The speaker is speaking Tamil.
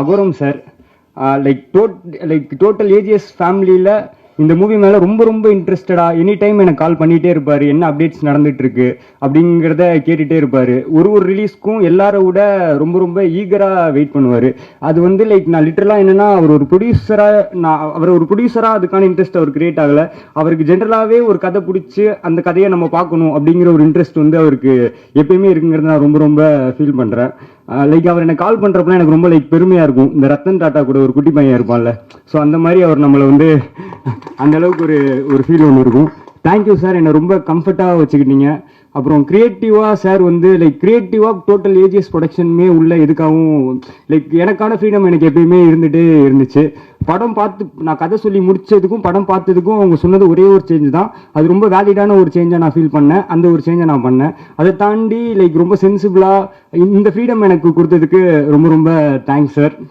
அகரம் சார், லைக் டோட்டல் ஏஜிஎஸ் ஃபேமிலியில் இந்த மூவி மேலே ரொம்ப ரொம்ப இன்ட்ரெஸ்டடாக எனி டைம் எனக்கு கால் பண்ணிகிட்டே இருப்பார், என்ன அப்டேட்ஸ் நடந்துட்டு இருக்கு அப்படிங்கிறத கேட்டுகிட்டே இருப்பார். ஒரு ரிலீஸ்க்கும் எல்லாரை விட ரொம்ப ரொம்ப ஈகராக வெயிட் பண்ணுவார். அது வந்து லைக் நான் லிட்டரலாக என்னென்னா அவர் ஒரு ப்ரொடியூசராக அதுக்கான இன்ட்ரெஸ்ட் அவர் கிரியேட் ஆகலை. அவருக்கு ஜென்ரலாகவே ஒரு கதை பிடிச்சி அந்த கதையை நம்ம பார்க்கணும் அப்படிங்கிற ஒரு இன்ட்ரெஸ்ட் வந்து அவருக்கு எப்பயுமே இருக்குங்கிறத நான் ரொம்ப ரொம்ப ஃபீல் பண்ணுறேன். லைக் அவர் எனக்கு கால் பண்ணுறப்பலாம் எனக்கு ரொம்ப லைக் பெருமையாக இருக்கும். இந்த ரத்தன் டாட்டா கூட ஒரு குட்டி பையன் இருப்பான்ல, ஸோ அந்த மாதிரி அவர் நம்மளை வந்து அந்த அளவுக்கு ஒரு ஃபீல் ஒன்று இருக்கும். தேங்க்யூ சார், என்னை ரொம்ப கம்ஃபர்ட்டாக வச்சுக்கிட்டீங்க. அப்புறம் கிரியேட்டிவாக சார் வந்து லைக் கிரியேட்டிவாக டோட்டல் ஏஜிஎஸ் ப்ரொடக்ஷனுமே உள்ள எதுக்காகவும் லைக் எனக்கான ஃப்ரீடம் எனக்கு எப்பயுமே இருந்துகிட்டே இருந்துச்சு. படம் பார்த்து நான் கதை சொல்லி முடிச்சதுக்கும் படம் பார்த்ததுக்கும் அவங்க சொன்னது ஒரே ஒரு சேஞ்ச் தான். அது ரொம்ப வேலிடான ஒரு சேஞ்சாக நான் ஃபீல் பண்ணேன். அந்த ஒரு சேஞ்சை நான் பண்ணேன். அதை தாண்டி லைக் ரொம்ப சென்சிபிளாக இந்த ஃப்ரீடம் எனக்கு கொடுத்ததுக்கு ரொம்ப ரொம்ப தேங்க்ஸ் சார்.